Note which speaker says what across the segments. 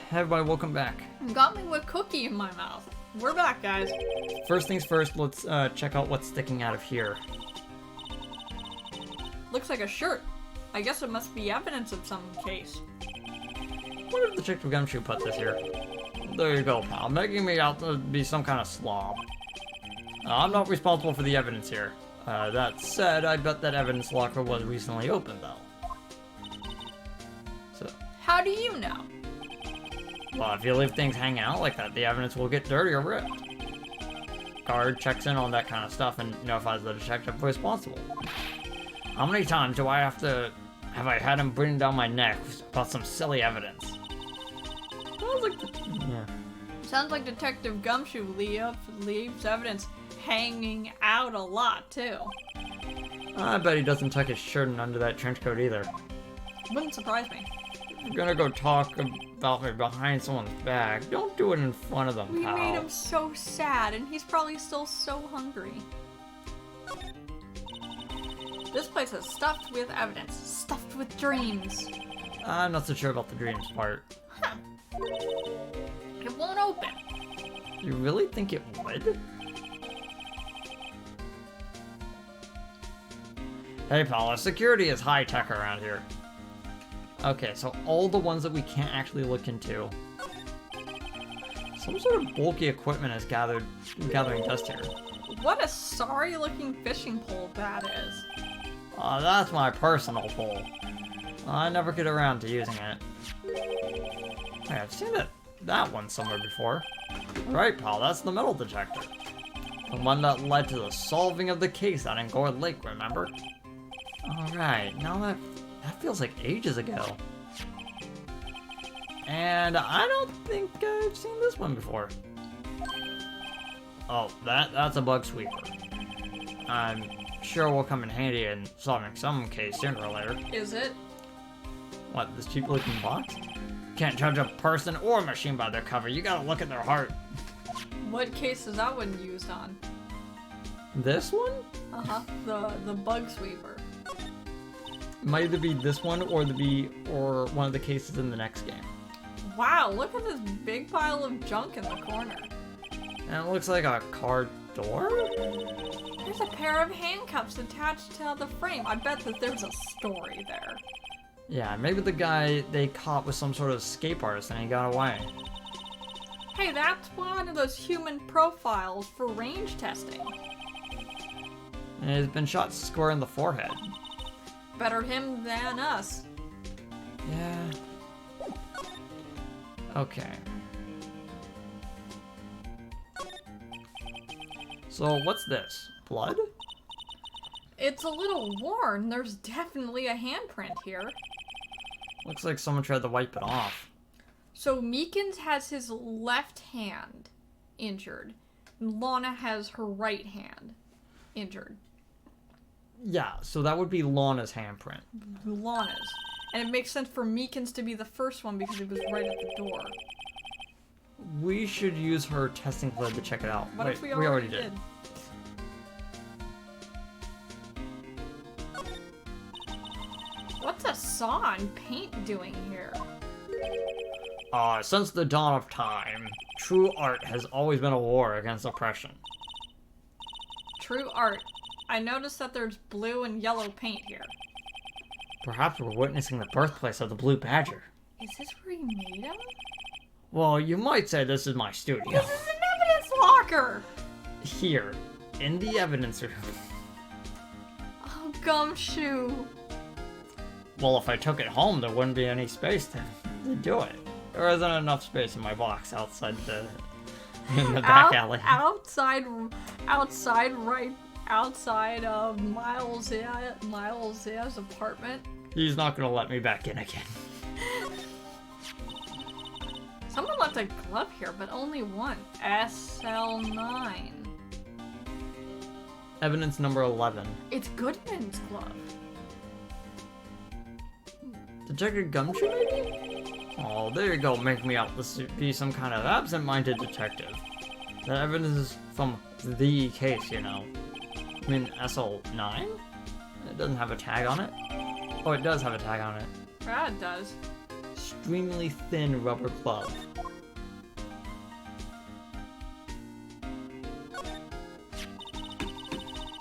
Speaker 1: Hey everybody, welcome back.
Speaker 2: Got me with cookie in my mouth. We're back, guys.
Speaker 1: First things first, let's check out what's sticking out of here.
Speaker 2: Looks like a shirt. I guess it must be evidence of some case.
Speaker 1: Where did Detective Gumshoe put this here? There you go, pal. Making me out to be some kind of slob. I'm not responsible for the evidence here. That said, I bet that evidence locker was recently opened, though. So,
Speaker 2: How do you know?
Speaker 1: well, if you leave things hanging out like that, the evidence will get dirty or ripped. Guard checks in on that kind of stuff and notifies the detective responsible. How many times do I have I had him breathing down my neck about some silly evidence?
Speaker 2: Sounds like Detective Gumshoe leaves evidence hanging out a lot, too.
Speaker 1: I bet he doesn't tuck his shirt in under that trench coat either.
Speaker 2: Wouldn't surprise me.
Speaker 1: You're gonna go talk about me behind someone's back. Don't do it in front of them,
Speaker 2: We
Speaker 1: pal.
Speaker 2: made him so sad, and he's probably still so hungry. This place is stuffed with evidence, stuffed with dreams.
Speaker 1: I'm not so sure about the dreams part.
Speaker 2: Huh. It won't open.
Speaker 1: You really think it would? Hey, pal, security is high-tech around here. Okay, so all the ones that we can't actually look into. Some sort of bulky equipment is gathering dust here.
Speaker 2: What a sorry-looking fishing pole that is.
Speaker 1: That's my personal pole. I never get around to using it. Hey, I've seen that one somewhere before. Right, pal, that's the metal detector. The one that led to the solving of the case out in Gore Lake, remember? Alright, now that feels like ages ago. And I don't think I've seen this one before. Oh, that's a bug sweeper. I'm sure will come in handy in solving some case sooner or later.
Speaker 2: Is it?
Speaker 1: What, this cheap looking box? Can't judge a person or machine by their cover, you gotta look at their heart.
Speaker 2: What case is that one used on?
Speaker 1: This one?
Speaker 2: Uh-huh, the bug sweeper.
Speaker 1: Might either be this one or one of the cases in the next game.
Speaker 2: Wow, look at this big pile of junk in the corner.
Speaker 1: And it looks like a car door?
Speaker 2: There's a pair of handcuffs attached to the frame. I bet that there's a story there.
Speaker 1: Yeah, maybe the guy they caught was some sort of escape artist and he got away.
Speaker 2: Hey, that's one of those human profiles for range testing.
Speaker 1: And he's been shot square in the forehead.
Speaker 2: Better him than us.
Speaker 1: Yeah. Okay. So what's this? Blood?
Speaker 2: It's a little worn. There's definitely a handprint here.
Speaker 1: Looks like someone tried to wipe it off.
Speaker 2: So Meekins has his left hand injured. Lana has her right hand injured.
Speaker 1: Yeah, so that would be Lana's handprint.
Speaker 2: Lana's. And it makes sense for Meekins to be the first one because it was right at the door.
Speaker 1: We should use her testing blood to check it out.
Speaker 2: What
Speaker 1: Wait,
Speaker 2: if we already did? What's a saw and paint doing here?
Speaker 1: Since the dawn of time, true art has always been a war against oppression.
Speaker 2: True art. I noticed that there's blue and yellow paint here.
Speaker 1: Perhaps we're witnessing the birthplace of the Blue Badger.
Speaker 2: Is this where he made them?
Speaker 1: Well, you might say this is my studio.
Speaker 2: This is an evidence locker!
Speaker 1: Here, in the evidence room.
Speaker 2: Oh, Gumshoe.
Speaker 1: Well, if I took it home, there wouldn't be any space to do it. There isn't enough space in my box outside in the back alley.
Speaker 2: Outside of Miles's apartment.
Speaker 1: He's not gonna let me back in again.
Speaker 2: Someone left a glove here, but only one. SL9.
Speaker 1: Evidence number 11.
Speaker 2: It's Goodman's glove.
Speaker 1: Detective Gumshoe, maybe? Oh, there you go, make me out to be some kind of absent-minded detective. That evidence is from the case, you know. I mean, SL9? It doesn't have a tag on it. Oh, it does have a tag on it.
Speaker 2: Yeah, it does.
Speaker 1: extremely thin rubber glove.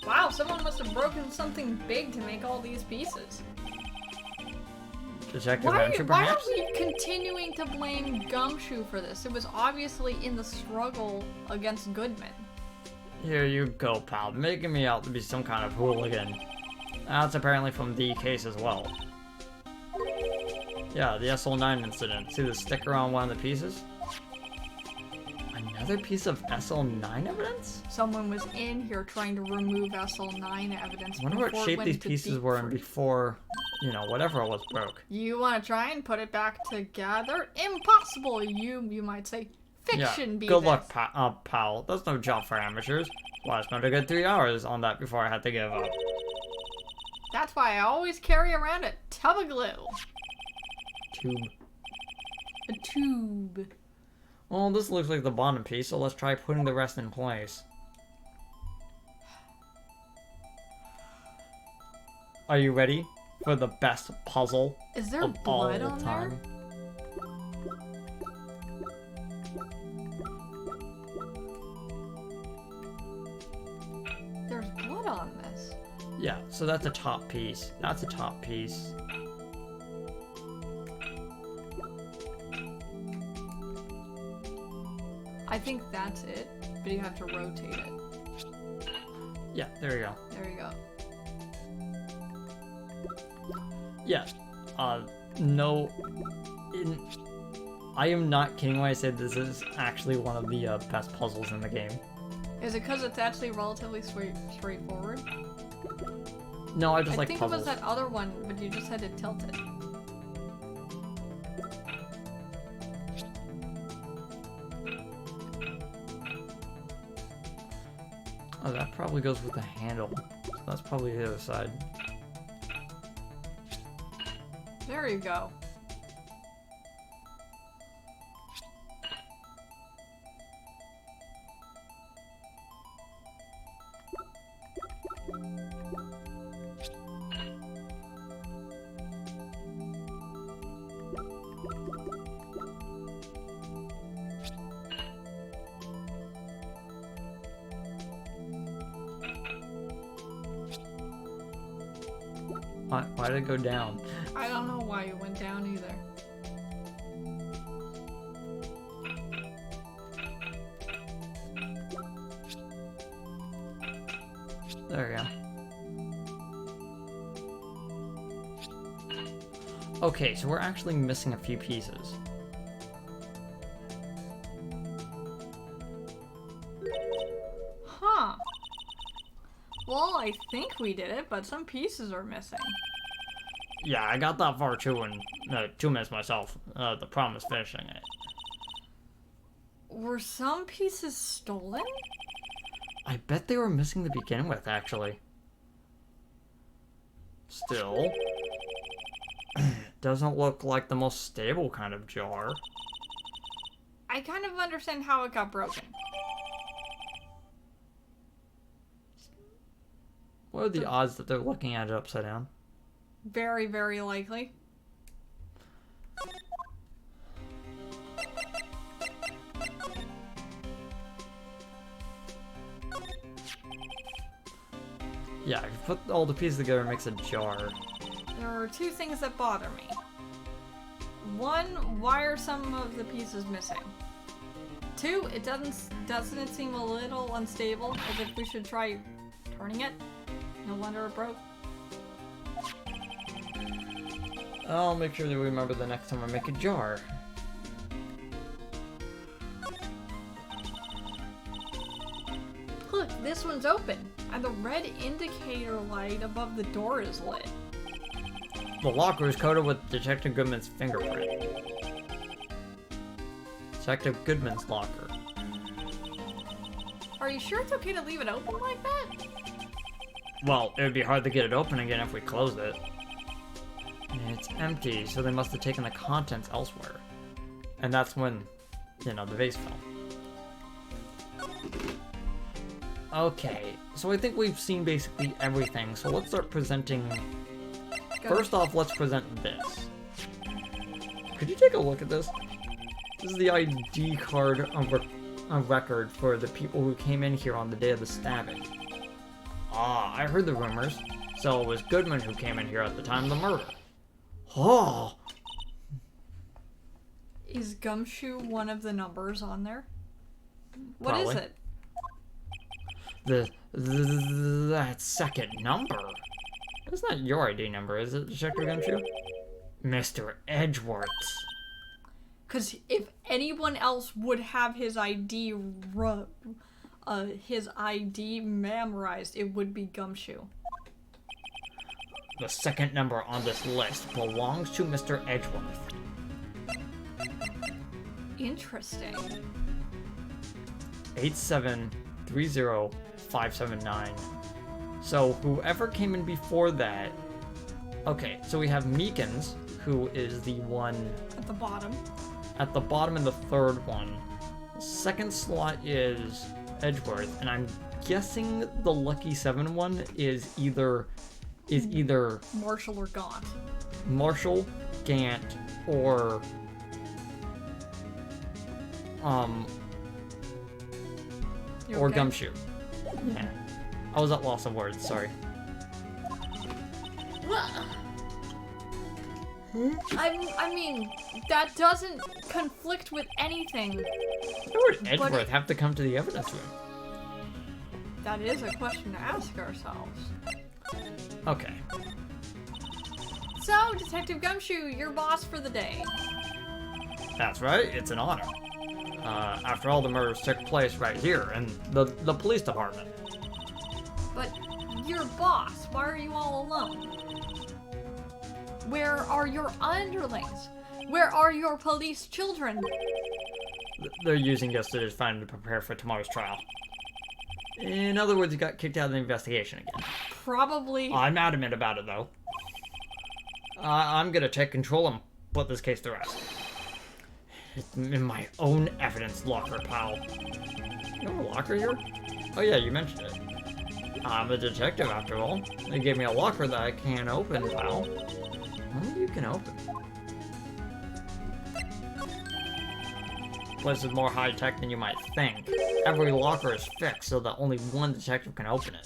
Speaker 2: Wow, someone must have broken something big to make all these pieces.
Speaker 1: Detective
Speaker 2: Why
Speaker 1: entry,
Speaker 2: are
Speaker 1: perhaps?
Speaker 2: we continuing to blame Gumshoe for this? It was obviously in the struggle against Goodman.
Speaker 1: Here you go, pal. Making me out to be some kind of hooligan. That's apparently from the case as well. Yeah, the SL9 incident. See the sticker on one of the pieces? Another piece of SL9 evidence?
Speaker 2: Someone was in here trying to remove SL9 evidence.
Speaker 1: I wonder what
Speaker 2: before it
Speaker 1: shape
Speaker 2: went
Speaker 1: these
Speaker 2: into
Speaker 1: pieces
Speaker 2: deep
Speaker 1: were in
Speaker 2: freeze.
Speaker 1: before, you know, whatever was broke.
Speaker 2: You want to try and put it back together? Impossible, you might say. Fiction,
Speaker 1: Yeah,
Speaker 2: Beavis.
Speaker 1: good luck, pal. That's no job for amateurs. Well, I spent a good 3 hours on that before I had to give up.
Speaker 2: That's why I always carry around a tub of glue.
Speaker 1: Tube.
Speaker 2: A tube.
Speaker 1: Well, this looks like the bottom piece, so let's try putting the rest in place. Are you ready for the best puzzle
Speaker 2: Is there
Speaker 1: of all
Speaker 2: blood on
Speaker 1: time?
Speaker 2: there? There's blood on this.
Speaker 1: Yeah, so that's a top piece. That's a top piece.
Speaker 2: I think that's it, but you have to rotate it.
Speaker 1: Yeah, there you go.
Speaker 2: There you go.
Speaker 1: Yeah. No. I am not kidding when I say this is actually one of the best puzzles in the game.
Speaker 2: Is it because it's actually relatively straightforward?
Speaker 1: No, I just
Speaker 2: I
Speaker 1: like
Speaker 2: think
Speaker 1: puzzles.
Speaker 2: it was that other one, but you just had to tilt it.
Speaker 1: Oh, that probably goes with the handle. So that's probably the other side.
Speaker 2: There you go.
Speaker 1: Why did it go down?
Speaker 2: I don't know why you went down either.
Speaker 1: There we go. Okay, so we're actually missing a few pieces.
Speaker 2: Huh. Well, I think we did it, but some pieces are missing.
Speaker 1: Yeah, I got that far too in 2 minutes myself. The problem is finishing it.
Speaker 2: Were some pieces stolen?
Speaker 1: I bet they were missing to begin with, actually. Still, doesn't look like the most stable kind of jar.
Speaker 2: I kind of understand how it got broken.
Speaker 1: What are the odds that they're looking at it upside down?
Speaker 2: Very, very likely.
Speaker 1: Yeah, if you put all the pieces together, it makes a jar.
Speaker 2: There are two things that bother me. One, why are some of the pieces missing? Two, doesn't it seem a little unstable, as if we should try turning it? No wonder it broke.
Speaker 1: I'll make sure to remember the next time I make a jar.
Speaker 2: Look, this one's open, and the red indicator light above the door is lit.
Speaker 1: The locker is coated with Detective Goodman's fingerprint. Detective Goodman's locker.
Speaker 2: Are you sure it's okay to leave it open like that?
Speaker 1: Well, it would be hard to get it open again if we closed it. And it's empty, so they must have taken the contents elsewhere. And that's when, you know, the vase fell. Okay, so I think we've seen basically everything, so let's start presenting...
Speaker 2: Go.
Speaker 1: First off, let's present this. could you take a look at this? This is the ID card on record for the people who came in here on the day of the stabbing. Ah, I heard the rumors. So it was Goodman who came in here at the time of the murder. Oh!
Speaker 2: Is Gumshoe one of the numbers on there? What
Speaker 1: Probably.
Speaker 2: is it?
Speaker 1: That second number. That's not your ID number, is it, Detective Gumshoe? Mr. Edgeworth's.
Speaker 2: Because if anyone else would have his ID memorized, it would be Gumshoe.
Speaker 1: The second number on this list belongs to Mr. Edgeworth.
Speaker 2: Interesting.
Speaker 1: 8730579. So whoever came in before that. Okay, so we have Meekins, who is the one
Speaker 2: At the bottom.
Speaker 1: at the bottom in the third one. The second slot is Edgeworth, and I'm guessing the Lucky 7 one is either
Speaker 2: Marshall or Gaunt.
Speaker 1: Marshall, Gant, or
Speaker 2: You
Speaker 1: or
Speaker 2: okay?
Speaker 1: Gumshoe. Yeah. I was at loss of words, sorry.
Speaker 2: I mean, that doesn't conflict with anything.
Speaker 1: Why would Edgeworth have to come to the evidence room?
Speaker 2: That is a question to ask ourselves.
Speaker 1: Okay.
Speaker 2: So, Detective Gumshoe, your boss for the day.
Speaker 1: That's right, it's an honor. After all, the murders took place right here in the police department.
Speaker 2: But you're boss. Why are you all alone? Where are your underlings? Where are your police children?
Speaker 1: They're using us to find to prepare for tomorrow's trial. In other words, you got kicked out of the investigation again.
Speaker 2: Probably.
Speaker 1: I'm adamant about it, though. I'm gonna take control and put this case to rest. It's in my own evidence locker, pal. You have a locker here? Oh yeah, you mentioned it. I'm a detective, after all. They gave me a locker that I can't open, pal. Only you can open. Place is more high-tech than you might think. Every locker is fixed so that only one detective can open it.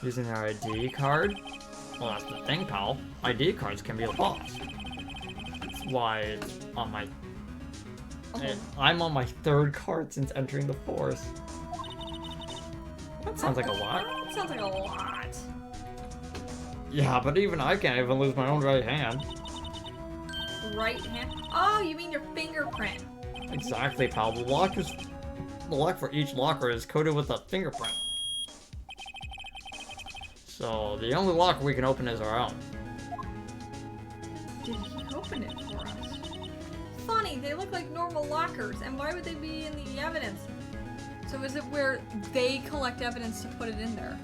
Speaker 1: Using their ID card? Well, that's the thing, pal. ID cards can be lost. That's why it's on my... I'm on my third card since entering the force. That sounds like a lot.
Speaker 2: That sounds like a lot.
Speaker 1: Yeah, but even I can't even lose my own right hand.
Speaker 2: Right hand? Oh, you mean your fingerprint.
Speaker 1: Exactly, pal. The lock for each locker is coated with a fingerprint. So the only locker we can open is our own.
Speaker 2: Did he open it for us? Funny, they look like normal lockers, and why would they be in the evidence? So is it where they collect evidence to put it in there?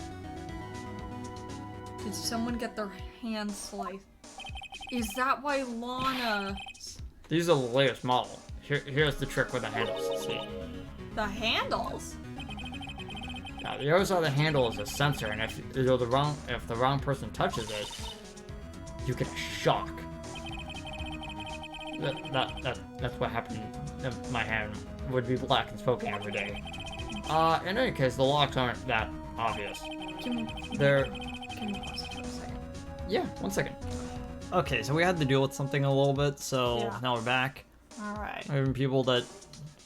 Speaker 2: Did someone get their hand sliced? Is that why Lana...
Speaker 1: These are the latest model. Here's the trick with the handles. See?
Speaker 2: The handles?
Speaker 1: Now, the other side of the handle is a sensor, and if the wrong person touches it, you get a shock. That's what happened. My hand would be black and smoking every day. In any case, the locks aren't that obvious.
Speaker 2: Can you pause for a second?
Speaker 1: Yeah, 1 second. Okay, so we had to deal with something a little bit, so
Speaker 2: Yeah.
Speaker 1: now we're back.
Speaker 2: Alright.
Speaker 1: There are even people that...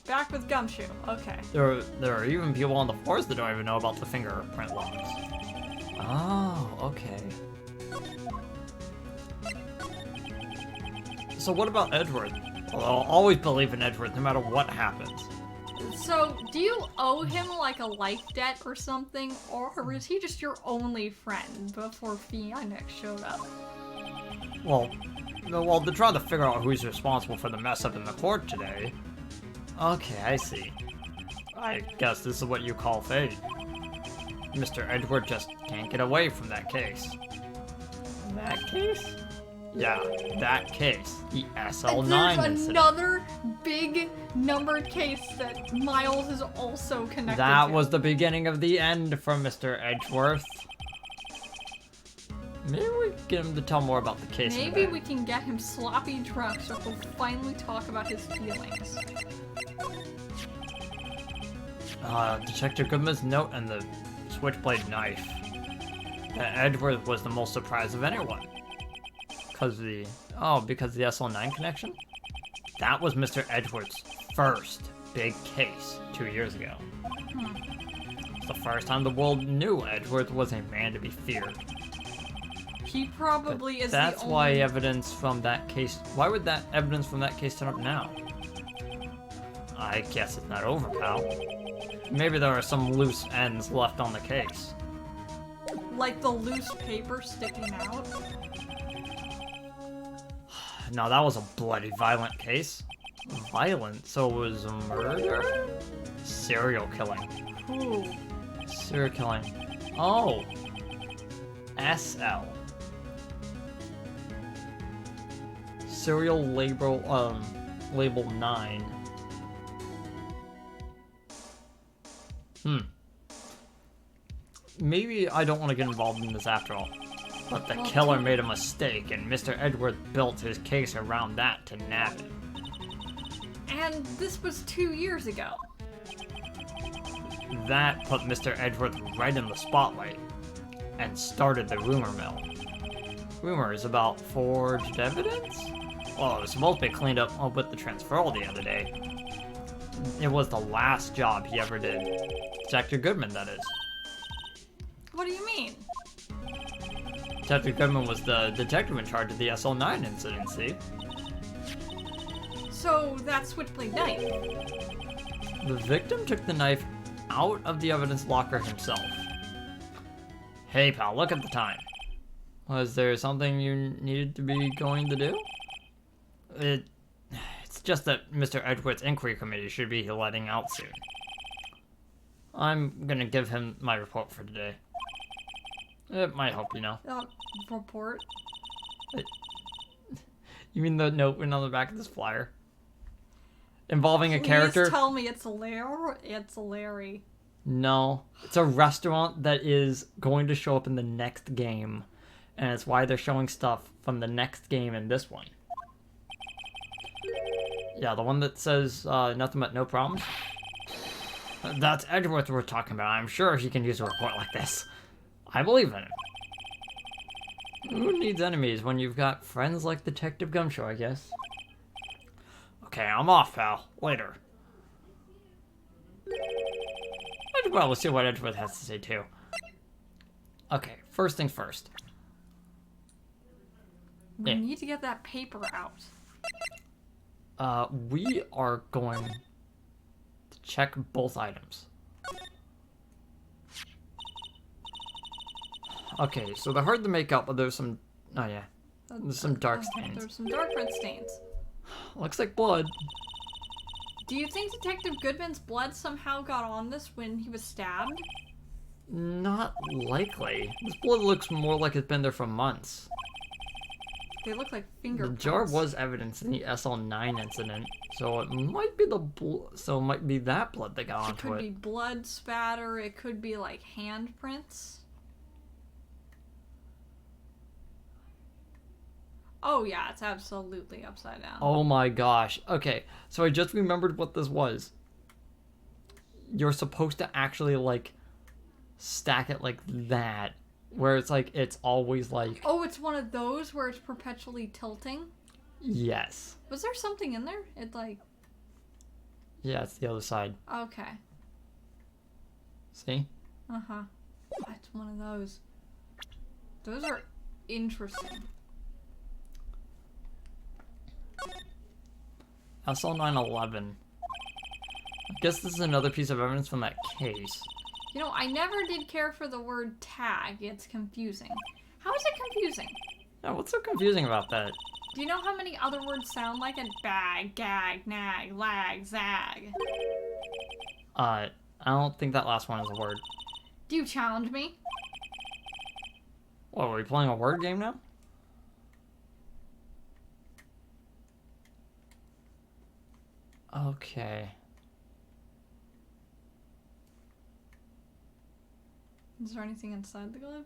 Speaker 2: Back with Gumshoe. Okay.
Speaker 1: There are even people on the force that don't even know about the fingerprint locks. Oh, okay. So what about Edgeworth? Well, I'll always believe in Edgeworth no matter what happens.
Speaker 2: So, do you owe him like a life debt or something? Or is he just your only friend before Phoenix showed up?
Speaker 1: Well, they're trying to figure out who's responsible for the mess up in the court today. Okay, I see. I guess this is what you call fate. Mr. Edgeworth just can't get away from that case. That case? Yeah, that case. The SL9
Speaker 2: There's
Speaker 1: incident.
Speaker 2: another big numbered case that Miles is also connected
Speaker 1: That
Speaker 2: to.
Speaker 1: was the beginning of the end for Mr. Edgeworth. Maybe we can get him to tell more about the case.
Speaker 2: Maybe we can get him sloppy drunk so he'll finally talk about his feelings.
Speaker 1: Detective Goodman's note and the switchblade knife. That Edward was the most surprised of anyone. Because the SL9 connection? That was Mr. Edward's first big case 2 years ago. It's the first time the world knew Edward was a man to be feared.
Speaker 2: He probably is
Speaker 1: That's
Speaker 2: the
Speaker 1: why
Speaker 2: only...
Speaker 1: evidence from that case... Why would that evidence from that case turn up now? I guess it's not over, pal. Maybe there are some loose ends left on the case.
Speaker 2: Like the loose paper sticking out?
Speaker 1: No, that was a bloody violent case. Violent? So it was a murder? Serial killing.
Speaker 2: Ooh.
Speaker 1: Serial killing. Oh. SL. Serial label 9. Maybe I don't want to get involved in this after all. But the killer made a mistake, and Mr. Edward built his case around that to nab it.
Speaker 2: And this was 2 years ago.
Speaker 1: That put Mr. Edward right in the spotlight, and started the rumor mill. Rumors about forged evidence? Well, it was supposed to be cleaned up with the transferal the other day. It was the last job he ever did. Detective Goodman, that is.
Speaker 2: What do you mean?
Speaker 1: Detective Goodman was the detective in charge of the SL9 incident, see?
Speaker 2: So, that switchblade knife.
Speaker 1: The victim took the knife out of the evidence locker himself. Hey pal, look at the time. Was there something you needed to be going to do? It's just that Mr. Edward's inquiry committee should be letting out soon. I'm gonna give him my report for today. It might help, you know.
Speaker 2: Report?
Speaker 1: You mean the note on the back of this flyer? Involving a character?
Speaker 2: Please tell me it's Larry.
Speaker 1: No. It's a restaurant that is going to show up in the next game. And it's why they're showing stuff from the next game in this one. Yeah, the one that says nothing but no problems. That's Edward we're talking about. I'm sure he can use a report like this. I believe in him. Who needs enemies when you've got friends like Detective Gumshoe, I guess? Okay, I'm off, pal. Later. Well, we'll see what Edward has to say, too. Okay, first things first.
Speaker 2: We need to get that paper out.
Speaker 1: We are going to check both items. Okay, so they're hard to make out, but there's some... Oh, yeah. There's some dark stains.
Speaker 2: There's some dark red stains.
Speaker 1: Looks like blood.
Speaker 2: Do you think Detective Goodman's blood somehow got on this when he was stabbed?
Speaker 1: Not likely. This blood looks more like it's been there for months.
Speaker 2: They look like
Speaker 1: The
Speaker 2: fingerprints.
Speaker 1: jar was evidence in the SL9 incident, so it might be it might be that blood that got onto
Speaker 2: It could be blood spatter. It could be like handprints. Oh yeah, it's absolutely upside down.
Speaker 1: Oh my gosh. Okay, so I just remembered what this was. You're supposed to actually, like, stack it like that. Where it's like, it's always like...
Speaker 2: Oh, it's one of those where it's perpetually tilting?
Speaker 1: Yes.
Speaker 2: Was there something in there? It like...
Speaker 1: Yeah, it's the other side.
Speaker 2: Okay.
Speaker 1: See?
Speaker 2: Uh-huh. It's one of those. Those are interesting.
Speaker 1: SL911. I guess this is another piece of evidence from that case.
Speaker 2: You know, I never did care for the word tag. It's confusing. How is it confusing?
Speaker 1: Yeah, what's so confusing about that?
Speaker 2: Do you know how many other words sound like it? Bag, gag, nag, lag, zag.
Speaker 1: I don't think that last one is a word.
Speaker 2: Do you challenge me?
Speaker 1: What, are we playing a word game now? Okay.
Speaker 2: Is there anything inside the glove?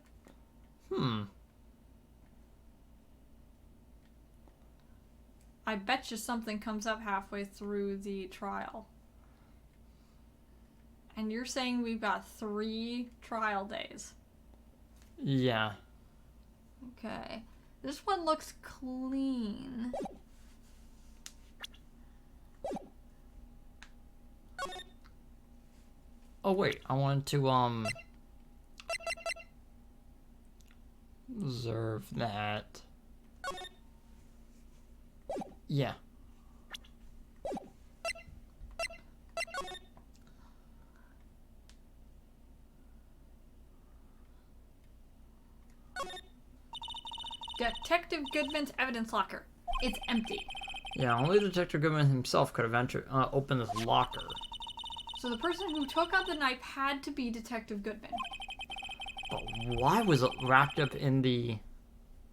Speaker 2: I bet you something comes up halfway through the trial. And you're saying we've got 3 trial days.
Speaker 1: Yeah.
Speaker 2: Okay. This one looks clean.
Speaker 1: Oh wait, I wanted to observe that. Yeah.
Speaker 2: Detective Goodman's evidence locker. It's empty.
Speaker 1: Yeah, only Detective Goodman himself could have opened this locker.
Speaker 2: So the person who took out the knife had to be Detective Goodman.
Speaker 1: But why was it wrapped up in the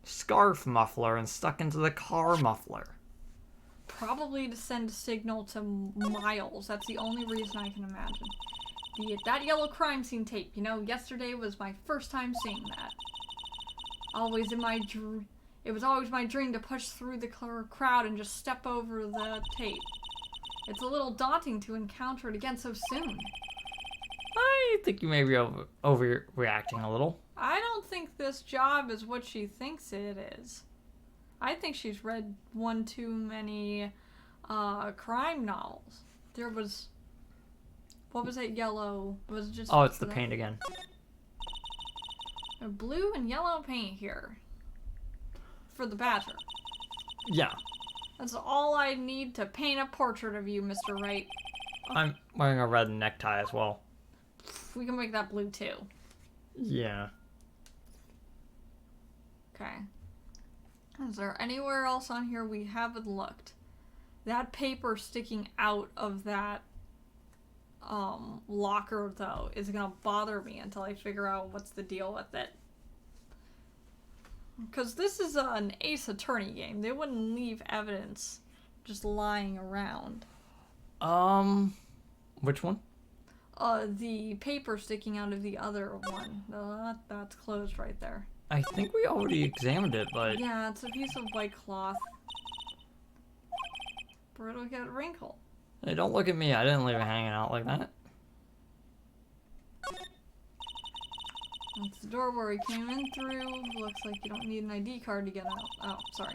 Speaker 1: scarf muffler and stuck into the car muffler?
Speaker 2: Probably to send a signal to Miles. That's the only reason I can imagine. That yellow crime scene tape. You know, yesterday was my first time seeing that. It was always my dream to push through the crowd and just step over the tape. It's a little daunting to encounter it again so soon.
Speaker 1: I think you may be overreacting a little.
Speaker 2: I don't think this job is what she thinks it is. I think she's read one too many crime novels. There was... What was that yellow? Was it just...
Speaker 1: Oh, it's the paint again.
Speaker 2: A blue and yellow paint here. For the Badger.
Speaker 1: Yeah.
Speaker 2: That's all I need to paint a portrait of you, Mr. Wright.
Speaker 1: I'm wearing a red necktie as well.
Speaker 2: We can make that blue too.
Speaker 1: Yeah.
Speaker 2: Okay. Is there anywhere else on here we haven't looked? That paper sticking out of that locker, though, is gonna bother me until I figure out what's the deal with it. Because this is an Ace Attorney game. They wouldn't leave evidence just lying around.
Speaker 1: Which one?
Speaker 2: The paper sticking out of the other one. That's closed right there.
Speaker 1: I think we already examined it, but...
Speaker 2: Yeah, it's a piece of white cloth. Or it'll get wrinkled.
Speaker 1: Hey, don't look at me. I didn't leave it hanging out like that.
Speaker 2: That's the door where we came in through. Looks like you don't need an ID card to get out. Oh, sorry.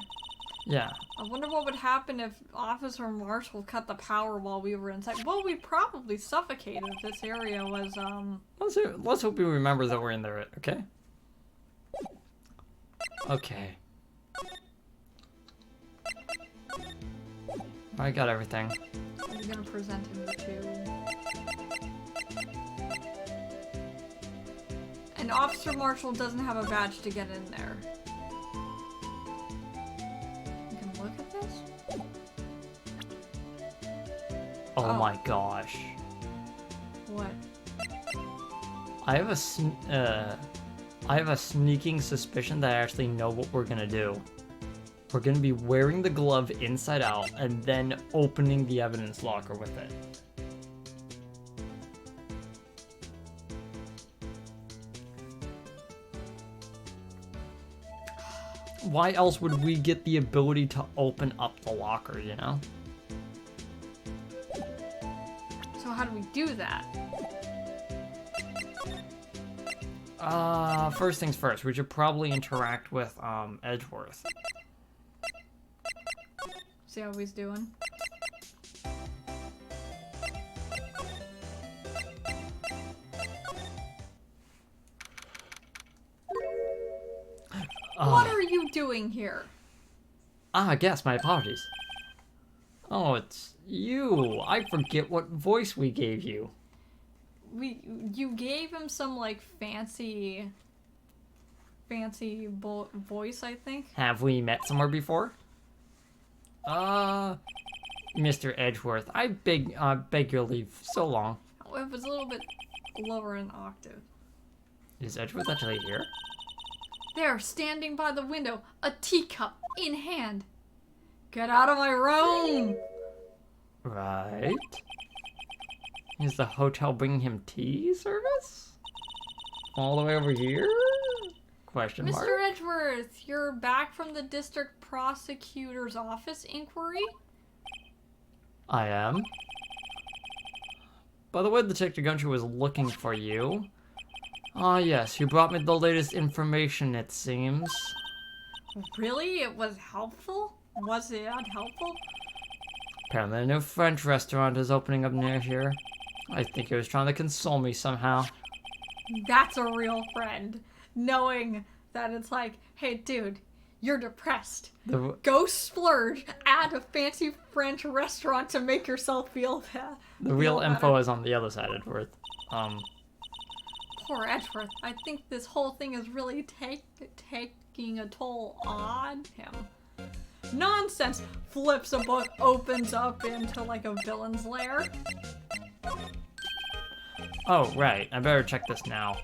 Speaker 1: Yeah.
Speaker 2: I wonder what would happen if Officer Marshall cut the power while we were inside. Well, we'd probably suffocate if this area was,
Speaker 1: Let's hope he remembers that we're in there, okay? Okay. I got everything.
Speaker 2: I'm gonna present him to... And Officer Marshall doesn't have a badge to get in there. You can look at this?
Speaker 1: Oh my gosh.
Speaker 2: What?
Speaker 1: I have a sneaking suspicion that I actually know what we're gonna do. We're gonna be wearing the glove inside out and then opening the evidence locker with it. Why else would we get the ability to open up the locker, you know?
Speaker 2: So how do we do that?
Speaker 1: First things first, we should probably interact with, Edgeworth.
Speaker 2: See how he's doing? What are you doing here?
Speaker 1: I guess, my apologies. Oh, it's you. I forget what voice we gave you.
Speaker 2: You gave him some, like, fancy voice, I think.
Speaker 1: Have we met somewhere before? Mr. Edgeworth, I beg your leave. So long.
Speaker 2: It was a little bit lower in octave.
Speaker 1: Is Edgeworth actually here?
Speaker 2: There, standing by the window, a teacup in hand. Get out of my room!
Speaker 1: Right. Is the hotel bringing him tea service? All the way over here? Question mark?
Speaker 2: Mr. Edgeworth, you're back from the district prosecutor's office inquiry?
Speaker 1: I am. By the way, Detective Gumshoe was looking for you. Ah, yes, you brought me the latest information, it seems.
Speaker 2: Really? It was helpful? Was it unhelpful?
Speaker 1: Apparently a new French restaurant is opening up near here. I think he was trying to console me somehow.
Speaker 2: That's a real friend. Knowing that it's like, hey dude, you're depressed. Go splurge at a fancy French restaurant to make yourself feel that.
Speaker 1: The real info is on the other side, Edgeworth.
Speaker 2: Poor Edgeworth. I think this whole thing is really taking a toll on him. Nonsense! Flips a book, opens up into like a villain's lair.
Speaker 1: Oh, right. I better check this now.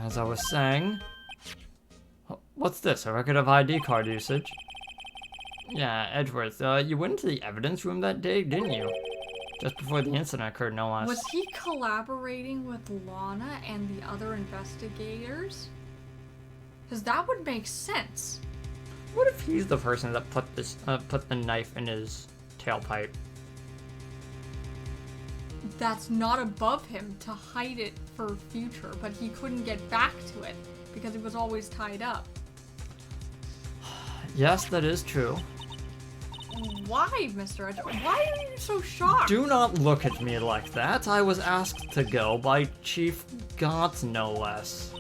Speaker 1: As I was saying... What's this? A record of ID card usage? Yeah, Edgeworth, you went into the evidence room that day, didn't you? Just before the incident occurred, no less.
Speaker 2: Was he collaborating with Lana and the other investigators? Because that would make sense.
Speaker 1: What if he's the person that put the knife in his tailpipe?
Speaker 2: That's not above him to hide it for future, but he couldn't get back to it because it was always tied up.
Speaker 1: Yes, that is true.
Speaker 2: Why, Mr. Edgeworth? Why are you so shocked?
Speaker 1: Do not look at me like that. I was asked to go by Chief Gaunt, no less.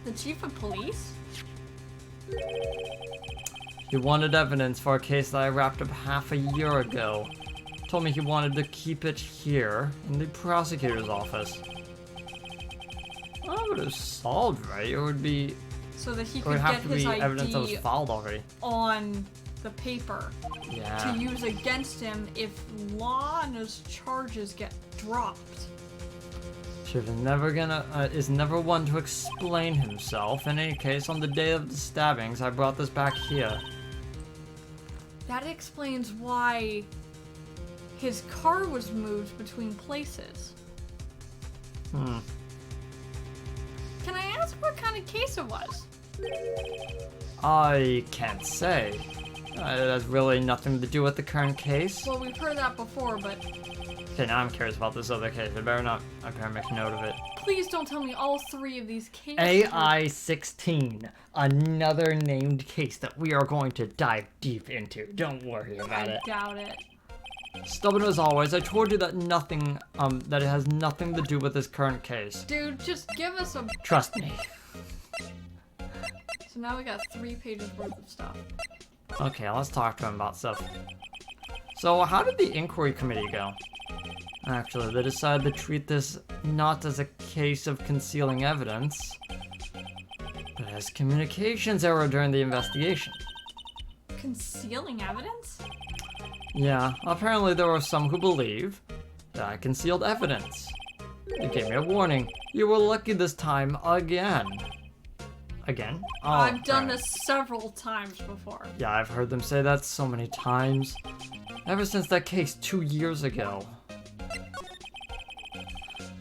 Speaker 2: The chief of police?
Speaker 1: He wanted evidence for a case that I wrapped up half a year ago. Told me he wanted to keep it here, in the prosecutor's office. I would have solved, right? It would be...
Speaker 2: So that he
Speaker 1: It
Speaker 2: could
Speaker 1: would
Speaker 2: get
Speaker 1: have to
Speaker 2: his
Speaker 1: be evidence that was
Speaker 2: ID
Speaker 1: filed already.
Speaker 2: on the paper
Speaker 1: Yeah.
Speaker 2: to use against him if Lana's charges get dropped.
Speaker 1: Chief is never one to explain himself. In any case, on the day of the stabbings, I brought this back here.
Speaker 2: That explains why his car was moved between places.
Speaker 1: Hmm.
Speaker 2: Can I ask what kind of case it was?
Speaker 1: I can't say. It has really nothing to do with the current case.
Speaker 2: Well, we've heard that before, but
Speaker 1: Okay, now I'm curious about this other case. I better make note of it.
Speaker 2: please don't tell me all three of these cases.
Speaker 1: AI-16, another named case that we are going to dive deep into. Don't worry about it.
Speaker 2: I doubt it.
Speaker 1: Stubborn as always, I told you that that it has nothing to do with this current case.
Speaker 2: Dude, just give us a...
Speaker 1: Trust me.
Speaker 2: So now we got 3 pages worth of stuff.
Speaker 1: Okay, let's talk to him about stuff. So, how did the inquiry committee go? Actually, they decided to treat this not as a case of concealing evidence, but as communications error during the investigation.
Speaker 2: Concealing evidence?
Speaker 1: Yeah, apparently there were some who believe that I concealed evidence. They gave me a warning. You were lucky this time again. Again? Oh,
Speaker 2: I've done
Speaker 1: right.
Speaker 2: this several times before.
Speaker 1: Yeah, I've heard them say that so many times. Ever since that case 2 years ago.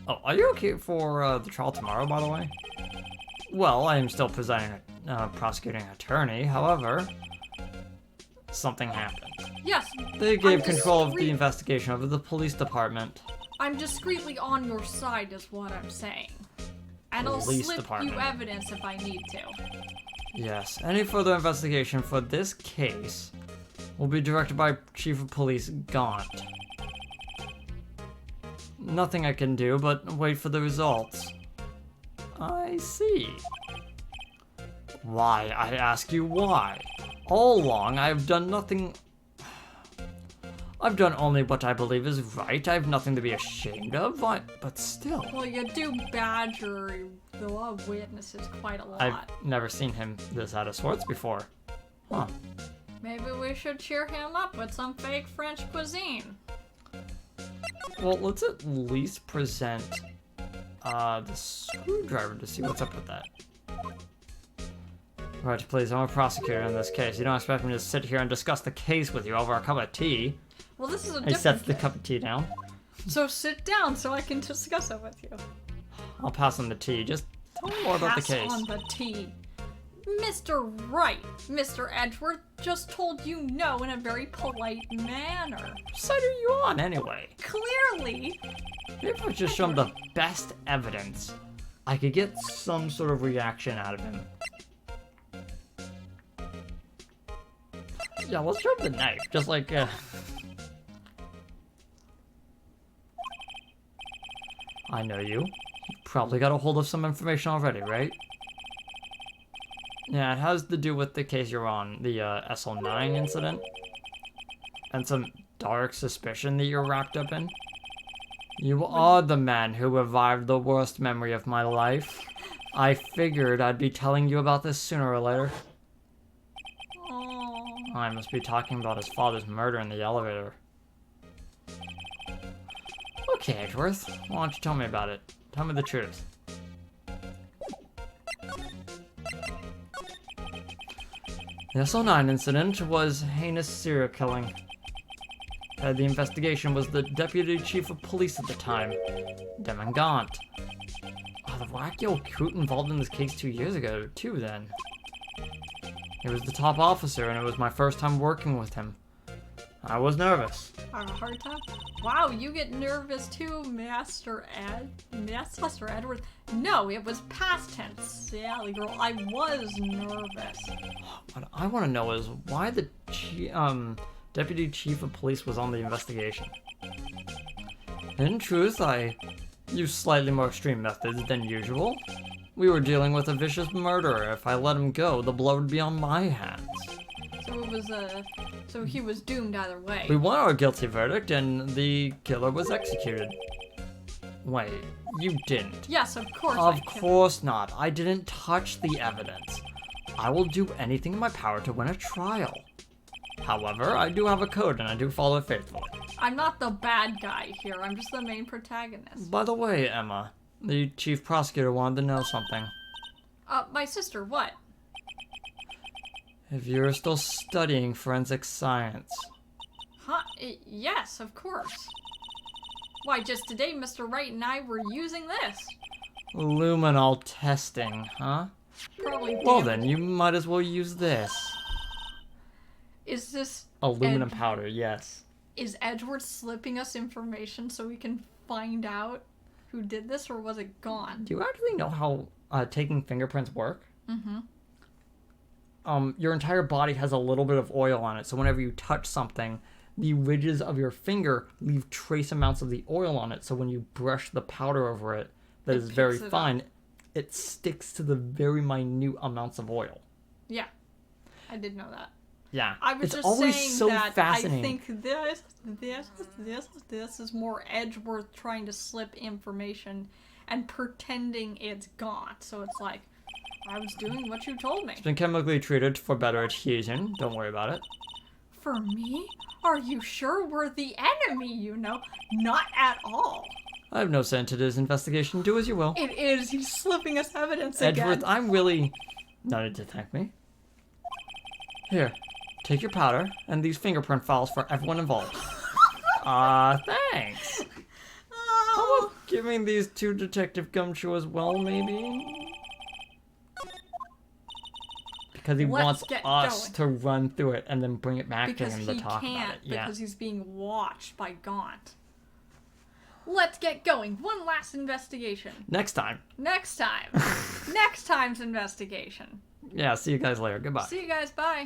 Speaker 1: Oh, are you okay for the trial tomorrow, by the way? Well, I am still presiding, prosecuting attorney. However, something happened.
Speaker 2: Yes.
Speaker 1: They gave control of the investigation over the police department.
Speaker 2: I'm discreetly on your side is what I'm saying. And I'll
Speaker 1: Police
Speaker 2: slip
Speaker 1: department.
Speaker 2: you evidence if I need to.
Speaker 1: Yes, any further investigation for this case will be directed by Chief of Police Gaunt. Nothing I can do but wait for the results. I see. Why? I ask you why. All along, I have done nothing... I've done only what I believe is right. I have nothing to be ashamed of, but still.
Speaker 2: Well, you do badger the witnesses quite a lot.
Speaker 1: I've never seen him this out of sorts before. Huh.
Speaker 2: Maybe we should cheer him up with some fake French cuisine.
Speaker 1: Well, let's at least present the screwdriver to see what's up with that. Right, please, I'm a prosecutor in this case. You don't expect me to sit here and discuss the case with you over a cup of tea.
Speaker 2: Well, this is a
Speaker 1: He
Speaker 2: different
Speaker 1: sets the
Speaker 2: case.
Speaker 1: cup of tea down.
Speaker 2: So sit down so I can discuss it with you.
Speaker 1: I'll pass on the tea. Just Tell me more about the
Speaker 2: Pass
Speaker 1: case.
Speaker 2: on the tea. Mr. Wright, Mr. Edgeworth just told you no in a very polite manner.
Speaker 1: What side are you on, anyway?
Speaker 2: Clearly.
Speaker 1: Maybe if I just show him the best evidence, I could get some sort of reaction out of him. Yeah, let's show him the knife, just like, I know you. You probably got a hold of some information already, right? Yeah, it has to do with the case you're on, the SL9 incident. And some dark suspicion that you're wrapped up in. You are the man who revived the worst memory of my life. I figured I'd be telling you about this sooner or later.
Speaker 2: Oh.
Speaker 1: I must be talking about his father's murder in the elevator. Okay, Edgeworth, why don't you tell me about it? Tell me the truth. The SL9 incident was heinous serial killing. Head of the investigation was the deputy chief of police at the time, Demon Gaunt. Oh, the wacky old coot involved in this case 2 years ago, too, then. He was the top officer, and it was my first time working with him. I was nervous.
Speaker 2: I have a hard time. Wow, you get nervous too, Master Edward. No, it was past tense, Sally girl. I was nervous.
Speaker 1: What I want to know is why the deputy chief of police was on the investigation. In truth, I used slightly more extreme methods than usual. We were dealing with a vicious murderer. If I let him go, the blood would be on my hands.
Speaker 2: So it was so he was doomed either way.
Speaker 1: We won our guilty verdict, and the killer was executed. Wait, you didn't?
Speaker 2: Yes, of course.
Speaker 1: Of course not. I didn't touch the evidence. I will do anything in my power to win a trial. However, I do have a code, and I do follow it faithfully.
Speaker 2: I'm not the bad guy here. I'm just the main protagonist.
Speaker 1: By the way, Emma, the chief prosecutor wanted to know something.
Speaker 2: My sister, what?
Speaker 1: If you're still studying forensic science.
Speaker 2: Huh? Yes, of course. Why, just today, Mr. Wright and I were using this.
Speaker 1: Luminol testing, huh?
Speaker 2: Probably.
Speaker 1: Well then, you might as well use this.
Speaker 2: Is this
Speaker 1: Aluminum powder, yes.
Speaker 2: Is Edgeworth slipping us information so we can find out who did this, or was it gone?
Speaker 1: Do you actually know how taking fingerprints work?
Speaker 2: Mm-hmm.
Speaker 1: Your entire body has a little bit of oil on it, so whenever you touch something, the ridges of your finger leave trace amounts of the oil on it, so when you brush the powder over it, that is very fine, it sticks to the very minute amounts of oil.
Speaker 2: Yeah, I did know that.
Speaker 1: Yeah,
Speaker 2: I was
Speaker 1: it's
Speaker 2: just
Speaker 1: always
Speaker 2: saying
Speaker 1: so
Speaker 2: that
Speaker 1: fascinating.
Speaker 2: I think this is more Edgeworth trying to slip information and pretending it's gone. So it's like, I was doing what you told me.
Speaker 1: It's been chemically treated for better adhesion. Don't worry about it.
Speaker 2: For me? Are you sure we're the enemy, you know? Not at all.
Speaker 1: I have no say into this investigation. Do as you will.
Speaker 2: It is. He's slipping us evidence
Speaker 1: Edgeworth,
Speaker 2: again.
Speaker 1: I'm really... No need to thank me. Here, take your powder and these fingerprint files for everyone involved. Thanks. How
Speaker 2: Oh.
Speaker 1: about giving these to Detective Gumshoe as well, maybe? Because he wants us to run through it and then bring it back to him to talk about it. Yeah.
Speaker 2: Because he's being watched by Gaunt. Let's get going. One last investigation.
Speaker 1: Next time.
Speaker 2: Next time. Next time's investigation.
Speaker 1: Yeah, see you guys later. Goodbye.
Speaker 2: See you guys. Bye.